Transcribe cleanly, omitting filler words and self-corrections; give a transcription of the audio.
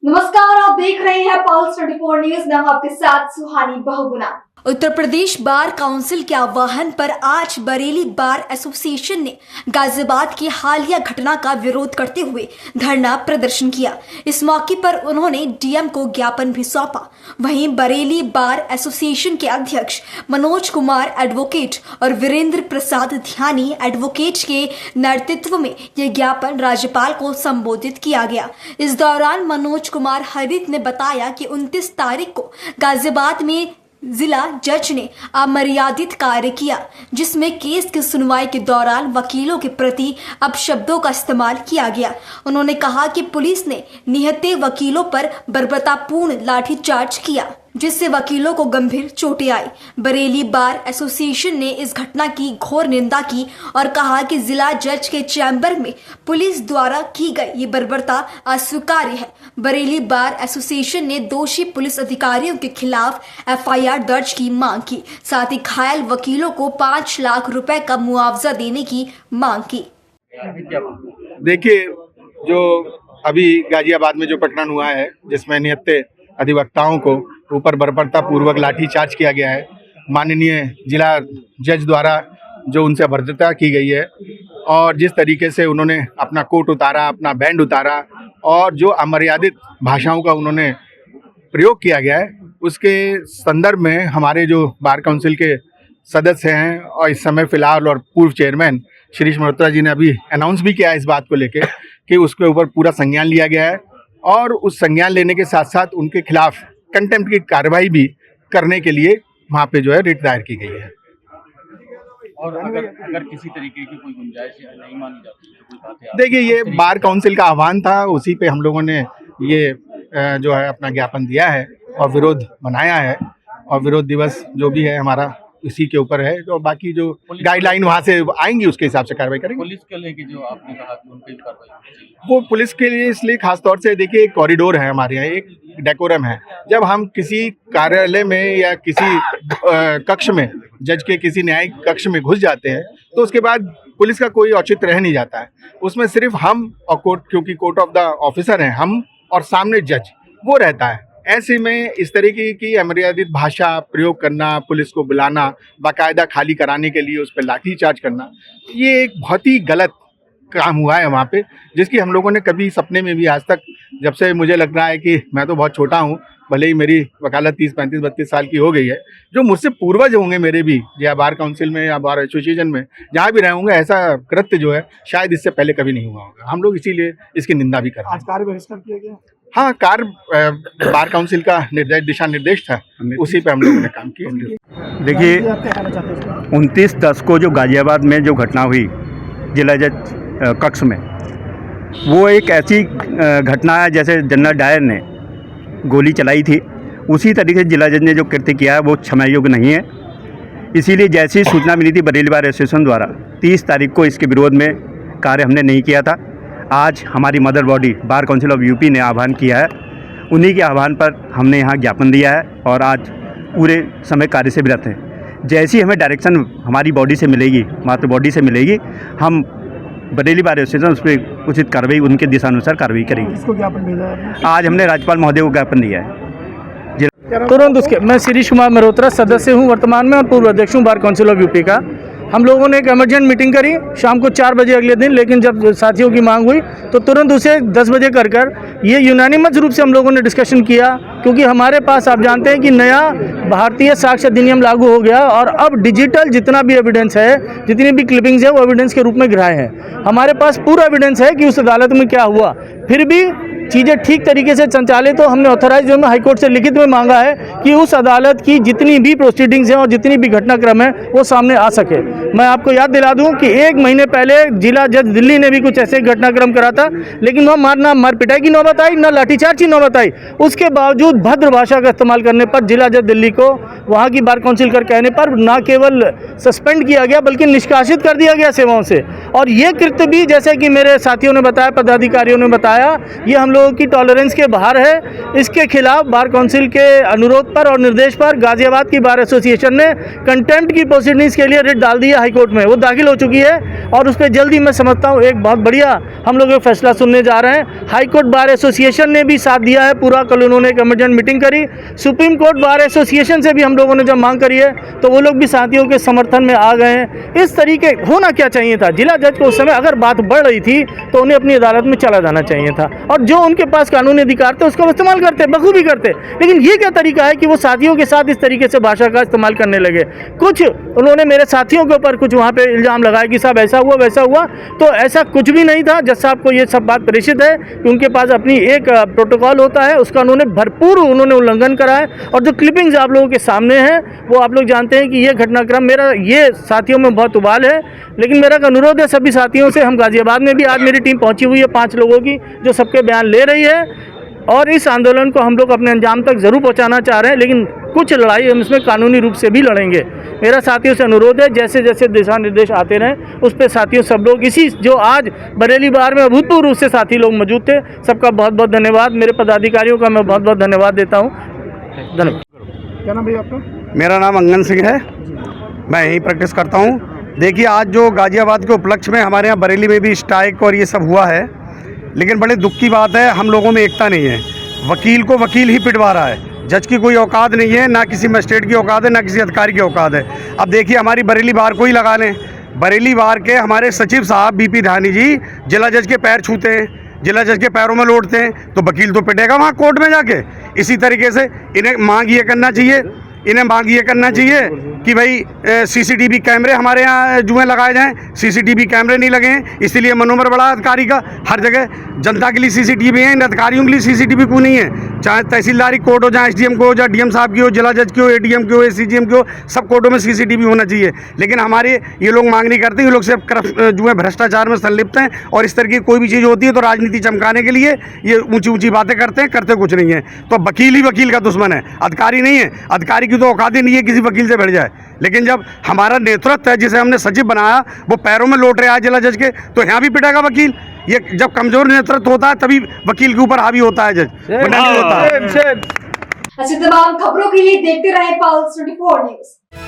नमस्कार, आप देख रहे हैं पल्स 24 न्यूज। मैं हूं आपके साथ सुहानी बहुगुना। उत्तर प्रदेश बार काउंसिल के आह्वान पर आज बरेली बार एसोसिएशन ने गाजियाबाद की हालिया घटना का विरोध करते हुए धरना प्रदर्शन किया। इस मौके पर उन्होंने डीएम को ज्ञापन भी सौंपा। वहीं बरेली बार एसोसिएशन के अध्यक्ष मनोज कुमार एडवोकेट और वीरेंद्र प्रसाद ध्यानी एडवोकेट के नेतृत्व में यह ज्ञापन राज्यपाल को संबोधित किया गया। इस दौरान मनोज कुमार हरित ने बताया कि 29 तारीख को गाजियाबाद में जिला जज ने अमर्यादित कार्य किया, जिसमें केस की सुनवाई के दौरान वकीलों के प्रति अपशब्दों का इस्तेमाल किया गया। उन्होंने कहा कि पुलिस ने निहत्थे वकीलों पर बर्बरतापूर्ण लाठीचार्ज किया, जिससे वकीलों को गंभीर चोटें आई। बरेली बार एसोसिएशन ने इस घटना की घोर निंदा की और कहा कि जिला जज के चैम्बर में पुलिस द्वारा की गई ये बर्बरता अस्वीकार्य है। बरेली बार एसोसिएशन ने दोषी पुलिस अधिकारियों के खिलाफ एफआईआर दर्ज की मांग की, साथ ही घायल वकीलों को 5 लाख रुपए का मुआवजा देने की मांग की। देखिए, जो अभी गाजियाबाद में जो प्रकरण हुआ है, जिसमें निहत्थे अधिवक्ताओं को ऊपर बर्बरता पूर्वक लाठीचार्ज किया गया है, माननीय जिला जज द्वारा जो उनसे अभद्रता की गई है और जिस तरीके से उन्होंने अपना कोट उतारा, अपना बैंड उतारा और जो अमर्यादित भाषाओं का उन्होंने प्रयोग किया गया है, उसके संदर्भ में हमारे जो बार काउंसिल के सदस्य हैं और इस समय फिलहाल और पूर्व चेयरमैन श्रीश मल्होत्रा जी ने अभी अनाउंस भी किया है इस बात को लेकर कि उसके ऊपर पूरा संज्ञान लिया गया है और उस संज्ञान लेने के साथ साथ उनके खिलाफ कंटेम्प्ट की कार्रवाई भी करने के लिए वहाँ पे जो है रिट दायर की गई है। और अगर किसी तरीके की कोई गुंजाइश नहीं मानी जाती तो कोई बात है? देखिए, ये बार काउंसिल का आह्वान था, उसी पे हम लोगों ने ये जो है अपना ज्ञापन दिया है और विरोध मनाया है और विरोध दिवस जो भी है हमारा इसी के ऊपर है। जो बाकी जो गाइडलाइन वहाँ से आएंगी उसके हिसाब से कार्रवाई करेंगे। पुलिस के लेके जो आपने कहा कि उन पर कार्रवाई होनी चाहिए, वो पुलिस के लिए इसलिए खास तौर से देखिए, एक कॉरिडोर है हमारे यहाँ, एक डेकोरम है। जब हम किसी कार्यालय में या किसी कक्ष में, जज के किसी न्यायिक कक्ष में घुस जाते हैं तो उसके बाद पुलिस का कोई औचित्य रह नहीं जाता है। उसमें सिर्फ हम और कोर्ट, क्योंकि कोर्ट ऑफ द ऑफिसर हैं हम और सामने जज वो रहता है। ऐसे में इस तरीके की अमर्यादित भाषा प्रयोग करना, पुलिस को बुलाना, बाकायदा खाली कराने के लिए उस पर लाठीचार्ज करना, ये एक बहुत ही गलत काम हुआ है वहाँ पे, जिसकी हम लोगों ने कभी सपने में भी आज तक, जब से मुझे लग रहा है कि मैं तो बहुत छोटा हूँ, भले ही मेरी वकालत 30, 35, 32 साल की हो गई है, जो मुझसे पूर्वज होंगे मेरे भी, या बार काउंसिल में या बार एसोसिएशन में जहाँ भी रहे होंगे, ऐसा कृत्य जो है शायद इससे पहले कभी नहीं हुआ होगा। हम लोग इसीलिए इसकी निंदा भी कर रहे हैं। आज कार्य बहिष्कार किया गया? हाँ, बार काउंसिल का दिशा निर्देश था, उसी पे हम लोगों ने काम किया। देखिए, 29/10 को जो गाजियाबाद में जो घटना हुई जिला जज कक्ष में, वो एक ऐसी घटना है जैसे जनरल डायर ने गोली चलाई थी, उसी तरीके से जिला जज ने जो कृत्य किया है वो क्षमा योग्य नहीं है। इसीलिए जैसी सूचना मिली थी बरेली बार एसोसिएशन द्वारा 30 तारीख को इसके विरोध में कार्य हमने नहीं किया था। आज हमारी mother body bar council of UP ने आह्वान किया है, उन्हीं के आह्वान पर हमने यहाँ ज्ञापन दिया है और आज पूरे समय कार्य से विरत हैं। जैसी हमें डायरेक्शन हमारी बॉडी से मिलेगी, मातृ बॉडी से मिलेगी, हम बरेली बार एसोसिएशन उस पर उचित कार्रवाई, उनके दिशानुसार कार्रवाई करेंगे। इसको ज्ञापन भेजा है? आज हमने राज्यपाल महोदय को ज्ञापन दिया है। तुरंत उसके मैं श्रीश कुमार मल्होत्रा सदस्य हूं वर्तमान में और पूर्व अध्यक्ष हूं बार काउंसिल ऑफ यूपी का। हम लोगों ने एक इमरजेंट मीटिंग करी शाम को 4 बजे अगले दिन, लेकिन जब साथियों की मांग हुई तो तुरंत उसे 10 बजे कर ये यूनानिमस रूप से हम लोगों ने डिस्कशन किया, क्योंकि हमारे पास आप जानते हैं कि नया भारतीय साक्ष्य अधिनियम लागू हो गया और अब डिजिटल जितना भी एविडेंस है, जितनी भी क्लिपिंग्स है, वो एविडेंस के रूप में ग्राह्य है। हमारे पास पूरा एविडेंस है कि उस अदालत में क्या हुआ, फिर भी चीज़ें ठीक तरीके से संचालित हो। हमने ऑथराइज में हाईकोर्ट से लिखित में मांगा है कि उस अदालत की जितनी भी प्रोसीडिंग्स हैं और जितनी भी घटनाक्रम है वो सामने आ सके। मैं आपको याद दिला दूं कि 1 महीने पहले जिला जज दिल्ली ने भी कुछ ऐसे घटनाक्रम करा था, लेकिन वहाँ ना मार पिटाई की नौबत आई, ना लाठीचार्ज की नौबत आई। उसके बावजूद भद्र भाषा का इस्तेमाल करने पर जिला जज दिल्ली को वहाँ की बार काउंसिल कर कहने पर ना केवल सस्पेंड किया गया बल्कि निष्कासित कर दिया गया सेवाओं से। और ये कृत्य भी जैसे कि मेरे साथियों ने बताया, पदाधिकारियों ने बताया, ये हम लोगों की टॉलरेंस के बाहर है। इसके खिलाफ बार काउंसिल के अनुरोध पर और निर्देश पर गाजियाबाद की बार एसोसिएशन ने कंटेम्प्ट की प्रोसीडिंग्स के लिए रिट डाल दी है हाईकोर्ट में। वो दाखिल हो चुकी है और उस पर जल्दी मैं समझता हूँ एक बहुत बढ़िया हम लोग फैसला सुनने जा रहे हैं। हाईकोर्ट बार एसोसिएशन ने भी साथ दिया है पूरा। कल उन्होंने एक इमरजेंट मीटिंग करी। सुप्रीम कोर्ट बार एसोसिएशन से भी हम लोगों ने जब मांग करी है तो वो लोग भी साथियों के समर्थन में आ गए हैं। इस तरीके होना क्या चाहिए था, जिला जज को उस समय अगर बात बढ़ रही थी तो उन्हें अपनी अदालत में चला जाना चाहिए था और जो उनके पास कानूनी अधिकार थे उसका इस्तेमाल करते, बखूबी करते। लेकिन ये क्या तरीका है कि वो साथियों के साथ इस तरीके से भाषा का इस्तेमाल करने लगे। कुछ उन्होंने मेरे साथियों के ऊपर कुछ वहाँ पे इल्ज़ाम लगाया कि साहब ऐसा हुआ वैसा हुआ, तो ऐसा कुछ भी नहीं था। जज साहब को ये सब बात प्रेषित है कि उनके पास अपनी एक प्रोटोकॉल होता है, उसका भरपूर उल्लंघन करा है। और जो क्लिपिंग्स आप लोगों के सामने हैं वो आप लोग जानते हैं कि ये घटनाक्रम मेरा ये साथियों में बहुत उबाल है। लेकिन मेरा एक अनुरोध है सभी साथियों से, हम गाजियाबाद में भी आज मेरी टीम पहुंची हुई है 5 लोगों की जो सबके बयान ले रही है और इस आंदोलन को हम लोग अपने अंजाम तक ज़रूर पहुंचाना चाह रहे हैं। लेकिन कुछ लड़ाई हम इसमें कानूनी रूप से भी लड़ेंगे। मेरा साथियों से अनुरोध है जैसे जैसे दिशा निर्देश आते रहें उस पर साथियों सब लोग इसी जो आज बरेली बार में अभूतपूर्व रूप से साथी लोग मौजूद थे, सबका बहुत बहुत धन्यवाद। मेरे पदाधिकारियों का मैं बहुत बहुत धन्यवाद देता हूँ। धन्यवाद। क्या नाम भैया आपका? मेरा नाम अंगन सिंह है, मैं यहीं प्रैक्टिस करता हूँ। देखिए आज जो गाजियाबाद के उपलक्ष्य में हमारे यहाँ बरेली में भी स्ट्राइक और ये सब हुआ है, लेकिन बड़े दुख की बात है हम लोगों में एकता नहीं है। वकील को वकील ही पिटवा रहा है, जज की कोई औकात नहीं है, ना किसी मजिस्ट्रेट की औकात है, ना किसी अधिकारी की औकात है। अब देखिए हमारी बरेली बार को ही लगा लें, बरेली बार के हमारे सचिव साहब बीपी धानी जी जिला जज के पैर छूते हैं, जिला जज के पैरों में लौटते हैं, तो वकील तो पिटेगा वहाँ कोर्ट में जाके। इसी तरीके से इन्हें मांग ये करना चाहिए, कि भाई सीसीटीवी कैमरे हमारे यहाँ जुएँ लगाए जाएं। सीसीटीवी कैमरे नहीं लगे हैं, इसीलिए मनोबल बढ़ा अधिकारी का। हर जगह जनता के लिए सीसीटीवी है, इन अधिकारियों के लिए सीसीटीवी क्यों नहीं है? चाहे तहसीलदारी कोर्ट हो, चाहे एसडीएम को हो, चाहे डीएम साहब की हो, जिला जज की हो, एडीएम की हो, एसीजीएम की हो, सब कोर्टों में सीसीटीवी होना चाहिए। लेकिन हमारे ये लोग मांग नहीं करते, ये लोग सिर्फ जुए भ्रष्टाचार में संलिप्त हैं और इस तरह की कोई भी चीज़ होती है तो राजनीति चमकाने के लिए ये ऊंची ऊंची बातें करते हैं, करते कुछ नहीं है। तो वकील ही वकील का दुश्मन है, अधिकारी नहीं है। अधिकारी की तो औकात ही नहीं है किसी वकील से भिड़ जाए। लेकिन जब हमारा नेतृत्व है जिसे हमने सचिव बनाया वो पैरों में लौट रहा है जिला जज के, तो यहाँ भी पिटेगा वकील। ये जब कमजोर नेतृत्व होता है तभी वकील के ऊपर हावी होता है जज, वरना नहीं होता है। ऐसी तमाम खबरों के लिए देखते रहे पल्स 24 न्यूज।